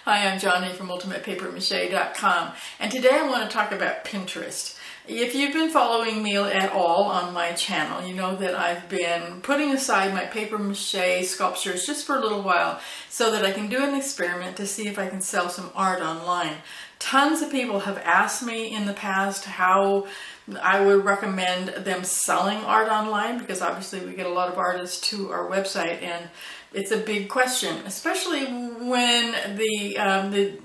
Hi, I'm Johnny from UltimatePaperMache.com, and today I want to talk about Pinterest. If you've been following me at all on my channel, you know that I've been putting aside my paper mache sculptures just for a little while so that I can do an experiment to see if I can sell some art online. Tons of people have asked me in the past how I would recommend them selling art online, because obviously we get a lot of artists to our website and it's a big question, especially when the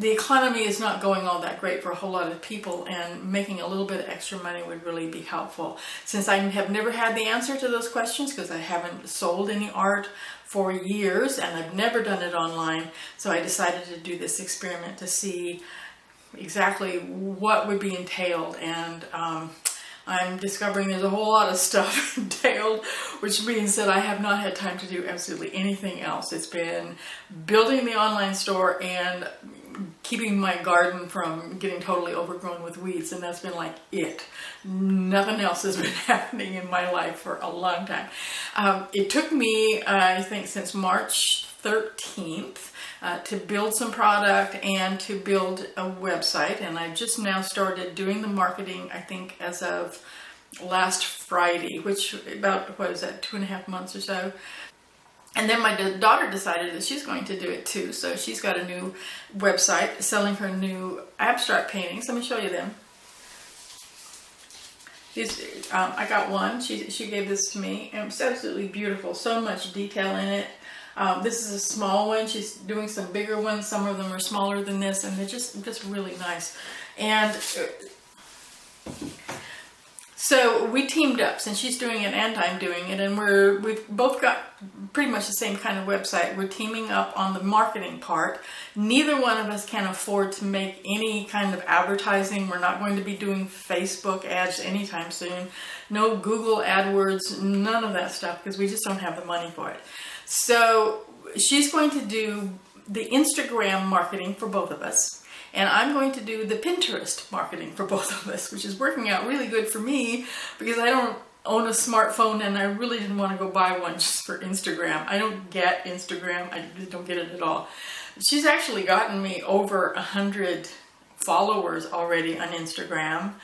economy is not going all that great for a whole lot of people, and making a little bit of extra money would really be helpful. Since I have never had the answer to those questions, because I haven't sold any art for years and I've never done it online, so I decided to do this experiment to see exactly what would be entailed. And I'm discovering there's a whole lot of stuff entailed, which means that I have not had time to do absolutely anything else. It's been building the online store and keeping my garden from getting totally overgrown with weeds, and that's been like it. Nothing else has been happening in my life for a long time. It took me, I think, since March 13th to build some product and to build a website, and I just now started doing the marketing, I think, as of last Friday, which about, what is that, 2.5 months or so. And then my daughter decided that she's going to do it too, so she's got a new website selling her new abstract paintings. Let me show you them. These, I got one. She gave this to me, and it's absolutely beautiful. So much detail in it. This is a small one. She's doing some bigger ones. Some of them are smaller than this, and they're just really nice. And so we teamed up, since she's doing it and I'm doing it, and we've both got pretty much the same kind of website. We're teaming up on the marketing part. Neither one of us can afford to make any kind of advertising. We're not going to be doing Facebook ads anytime soon. No Google AdWords, none of that stuff, because we just don't have the money for it. So she's going to do the Instagram marketing for both of us, and I'm going to do the Pinterest marketing for both of us, which is working out really good for me because I don't own a smartphone and I really didn't want to go buy one just for Instagram. I don't get Instagram. I don't get it at all. She's actually gotten me over 100 followers already on Instagram.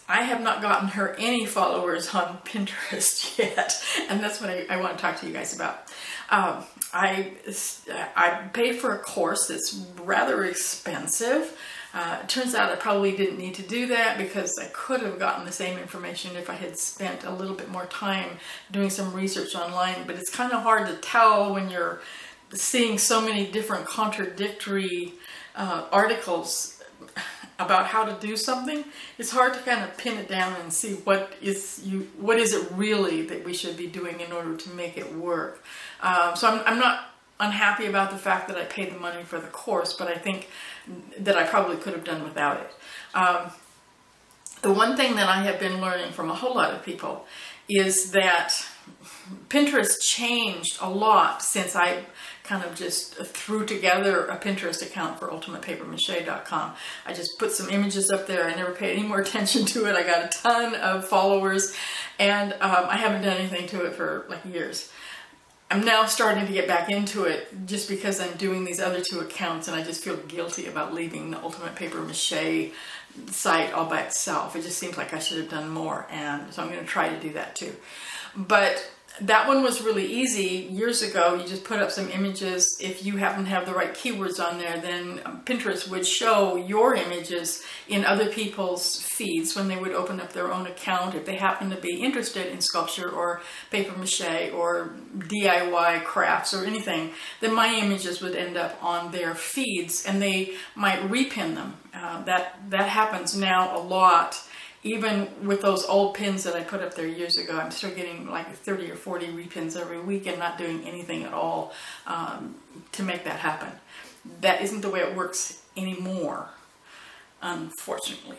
I have not gotten her any followers on Pinterest yet, and that's what I want to talk to you guys about. I paid for a course that's rather expensive. It turns out I probably didn't need to do that, because I could have gotten the same information if I had spent a little bit more time doing some research online, but it's kind of hard to tell when you're seeing so many different contradictory articles about how to do something. It's hard to kind of pin it down and see what is it really that we should be doing in order to make it work. So I'm not unhappy about the fact that I paid the money for the course, but I think that I probably could have done without it. The one thing that I have been learning from a whole lot of people is that Pinterest changed a lot since I kind of just threw together a Pinterest account for UltimatePaperMache.com. I just put some images up there. I never paid any more attention to it. I got a ton of followers, and I haven't done anything to it for like years. I'm now starting to get back into it just because I'm doing these other two accounts, and I just feel guilty about leaving the Ultimate Paper Mache site all by itself. It just seems like I should have done more, and so I'm going to try to do that too. But that one was really easy. Years ago, you just put up some images. If you happen to have the right keywords on there, then Pinterest would show your images in other people's feeds when they would open up their own account. If they happen to be interested in sculpture or paper mache or DIY crafts or anything, then my images would end up on their feeds, and they might repin them. That happens now a lot. Even with those old pins that I put up there years ago, I'm still getting like 30 or 40 repins every week and not doing anything at all to make that happen. That isn't the way it works anymore, unfortunately,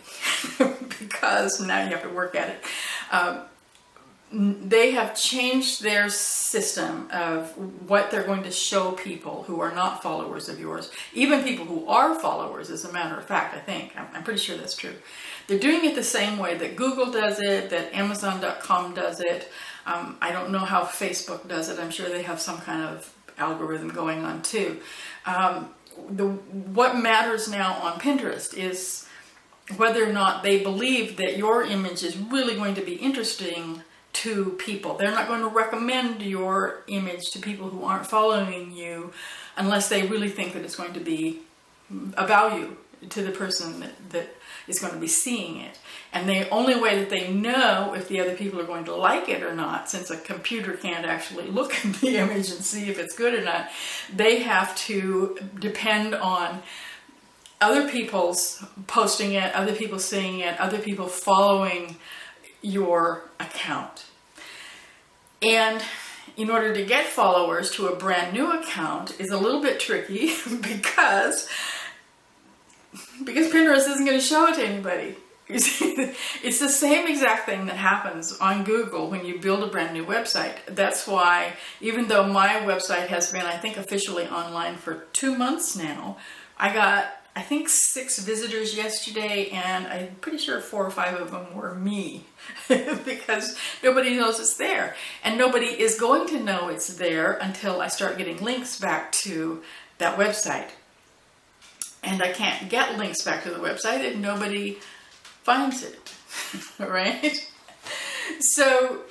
because now you have to work at it. They have changed their system of what they're going to show people who are not followers of yours. Even people who are followers, as a matter of fact, I think. I'm pretty sure that's true. They're doing it the same way that Google does it, that Amazon.com does it. I don't know how Facebook does it. I'm sure they have some kind of algorithm going on too. What matters now on Pinterest is whether or not they believe that your image is really going to be interesting to people. They're not going to recommend your image to people who aren't following you unless they really think that it's going to be a value to the person that is going to be seeing it. And the only way that they know if the other people are going to like it or not, since a computer can't actually look at the image and see if it's good or not, they have to depend on other people's posting it, other people seeing it, other people following your account. And in order to get followers to a brand new account is a little bit tricky because Pinterest isn't going to show it to anybody. You see, it's the same exact thing that happens on Google when you build a brand new website. That's why, even though my website has been, I think, officially online for 2 months now, I got, I think, 6 visitors yesterday, and I'm pretty sure 4 or 5 of them were me because nobody knows it's there. And nobody is going to know it's there until I start getting links back to that website. And I can't get links back to the website if nobody finds it, right? So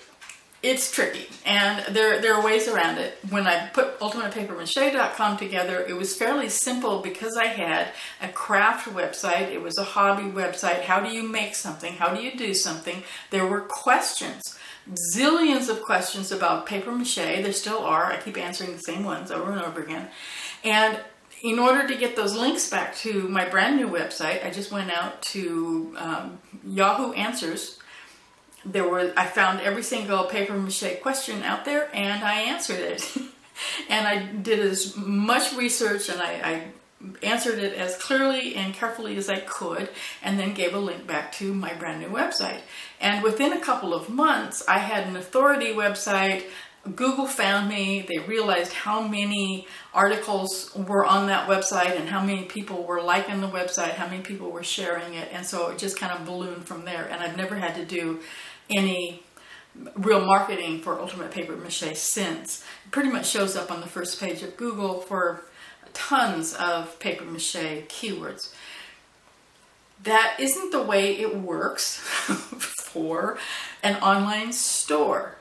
it's tricky, and there are ways around it. When I put ultimatepapermache.com together, it was fairly simple because I had a craft website. It was a hobby website. How do you make something? How do you do something? There were questions, zillions of questions about paper mache. There still are. I keep answering the same ones over and over again. And in order to get those links back to my brand new website, I just went out to Yahoo Answers. I found every single paper mache question out there, and I answered it. And I did as much research, and I answered it as clearly and carefully as I could, and then gave a link back to my brand new website. And within a couple of months, I had an authority website. Google found me. They realized how many articles were on that website and how many people were liking the website, how many people were sharing it, and so it just kind of ballooned from there. And I've never had to do any real marketing for Ultimate Paper Mache since. It pretty much shows up on the first page of Google for tons of paper mache keywords. That isn't the way it works for an online store.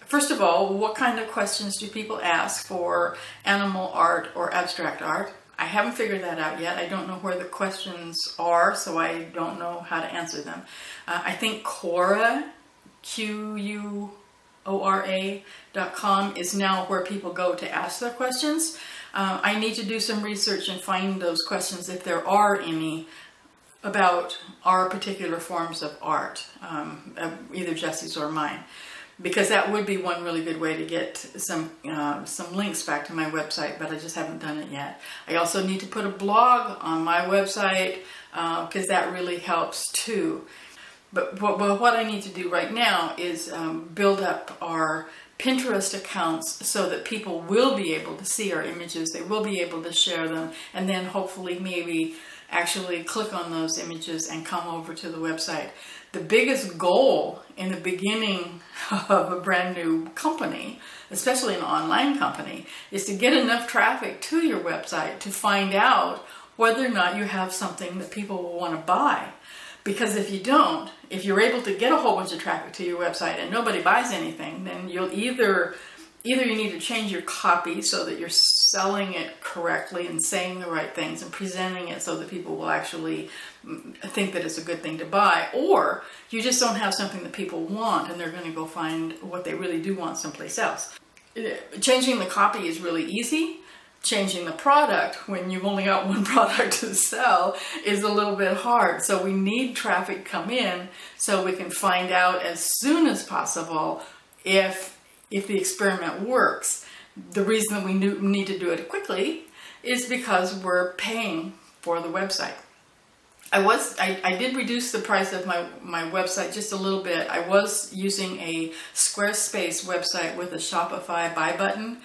First of all, what kind of questions do people ask for animal art or abstract art? I haven't figured that out yet. I don't know where the questions are, so I don't know how to answer them. I think Quora, Quora.com is now where people go to ask their questions. I need to do some research and find those questions, if there are any, about our particular forms of art, either Jesse's or mine. Because that would be one really good way to get some links back to my website, but I just haven't done it yet. I also need to put a blog on my website because that really helps too. But what I need to do right now is build up our Pinterest accounts so that people will be able to see our images, they will be able to share them, and then hopefully maybe actually click on those images and come over to the website. The biggest goal in the beginning of a brand new company, especially an online company, is to get enough traffic to your website to find out whether or not you have something that people will want to buy. Because if you don't, if you're able to get a whole bunch of traffic to your website and nobody buys anything, then you'll either you need to change your copy so that you're selling it correctly and saying the right things and presenting it so that people will actually think that it's a good thing to buy, or you just don't have something that people want and they're going to go find what they really do want someplace else. Changing the copy is really easy. Changing the product when you've only got one product to sell is a little bit hard. So we need traffic come in so we can find out as soon as possible if the experiment works. The reason that we need to do it quickly is because we're paying for the website. I did reduce the price of my website just a little bit. I was using a Squarespace website with a Shopify buy button.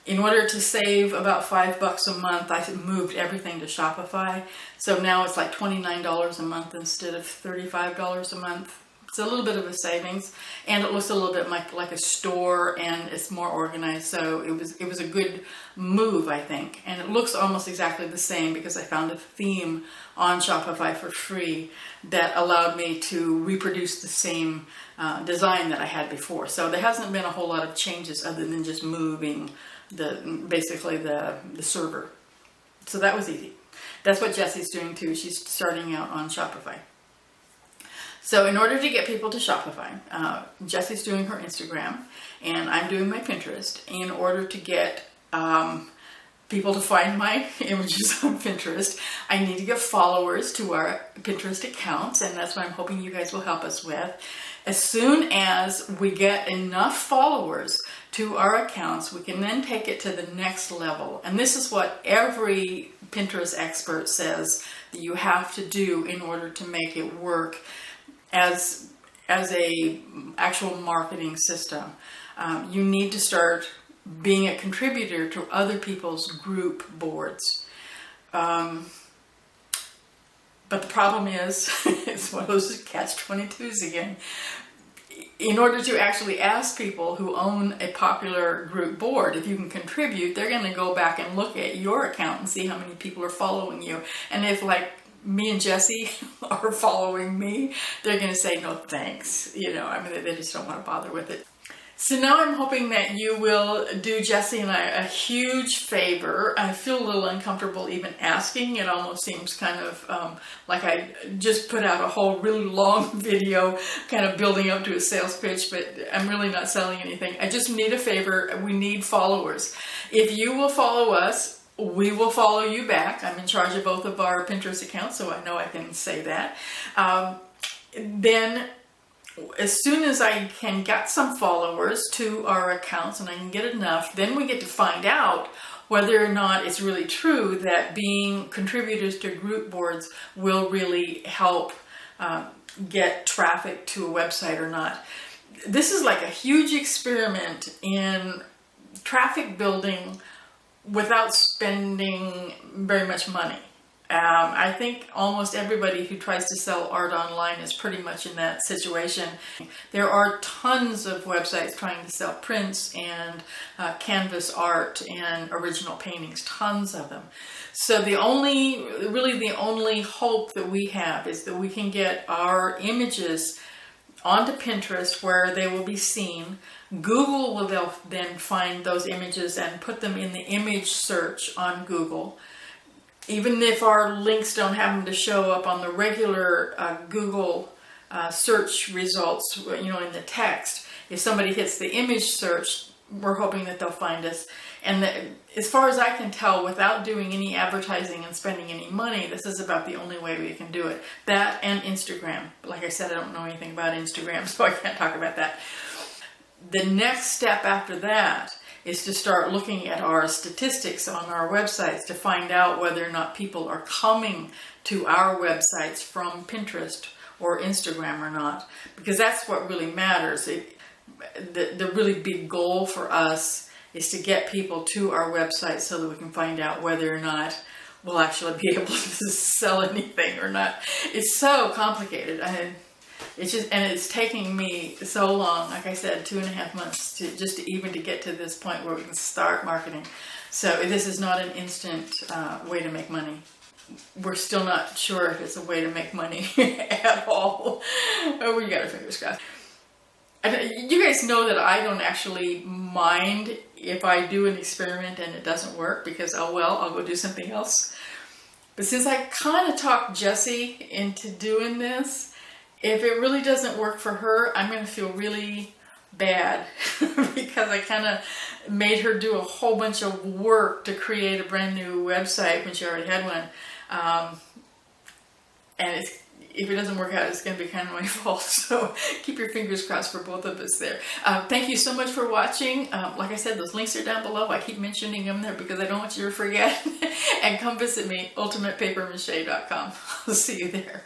In order to save about $5 a month, I moved everything to Shopify. So now it's like $29 a month instead of $35 a month. It's a little bit of a savings, and it looks a little bit like a store, and it's more organized. So it was a good move, I think. And it looks almost exactly the same because I found a theme on Shopify for free that allowed me to reproduce the same design that I had before. So there hasn't been a whole lot of changes other than just moving basically the server. So that was easy. That's what Jessie's doing too. She's starting out on Shopify. So in order to get people to Shopify, Jessie's doing her Instagram and I'm doing my Pinterest. In order to get people to find my images on Pinterest, I need to get followers to our Pinterest accounts, and that's what I'm hoping you guys will help us with. As soon as we get enough followers to our accounts, we can then take it to the next level. And this is what every Pinterest expert says that you have to do in order to make it work as a actual marketing system. You need to start being a contributor to other people's group boards. But the problem is, it's one of those catch-22s again. In order to actually ask people who own a popular group board if you can contribute, they're going to go back and look at your account and see how many people are following you. And if, like, me and Jessie are following me, they're going to say no thanks. You know, I mean, they just don't want to bother with it. So now I'm hoping that you will do Jessie and I a huge favor. I feel a little uncomfortable even asking. It almost seems kind of like I just put out a whole really long video kind of building up to a sales pitch, but I'm really not selling anything. I just need a favor. We need followers. If you will follow us, we will follow you back. I'm in charge of both of our Pinterest accounts, so I know I can say that. Then as soon as I can get some followers to our accounts and I can get enough, then we get to find out whether or not it's really true that being contributors to group boards will really help get traffic to a website or not. This is like a huge experiment in traffic building without spending very much money. I think almost everybody who tries to sell art online is pretty much in that situation. There are tons of websites trying to sell prints and canvas art and original paintings, tons of them. So the only hope that we have is that we can get our images onto Pinterest where they will be seen. Google will then find those images and put them in the image search on Google. Even if our links don't happen to show up on the regular Google search results, you know, in the text, if somebody hits the image search, we're hoping that they'll find us. And as far as I can tell, without doing any advertising and spending any money, this is about the only way we can do it. That and Instagram. Like I said, I don't know anything about Instagram, so I can't talk about that. The next step after that is to start looking at our statistics on our websites to find out whether or not people are coming to our websites from Pinterest or Instagram or not, because that's what really matters. The really big goal for us is to get people to our website so that we can find out whether or not we'll actually be able to sell anything or not. It's so complicated. It's taking me so long, like I said, 2.5 months to even get to this point where we can start marketing. So this is not an instant way to make money. We're still not sure if it's a way to make money at all. Oh, we got our fingers crossed. You guys know that I don't actually mind if I do an experiment and it doesn't work, because oh well, I'll go do something else. But since I kind of talked Jessie into doing this, if it really doesn't work for her, I'm going to feel really bad because I kind of made her do a whole bunch of work to create a brand new website when she already had one. And if it doesn't work out, it's going to be kind of my fault. So keep your fingers crossed for both of us there. Thank you so much for watching. Like I said, those links are down below. I keep mentioning them there because I don't want you to forget. And come visit me, ultimatepapermache.com. I'll see you there.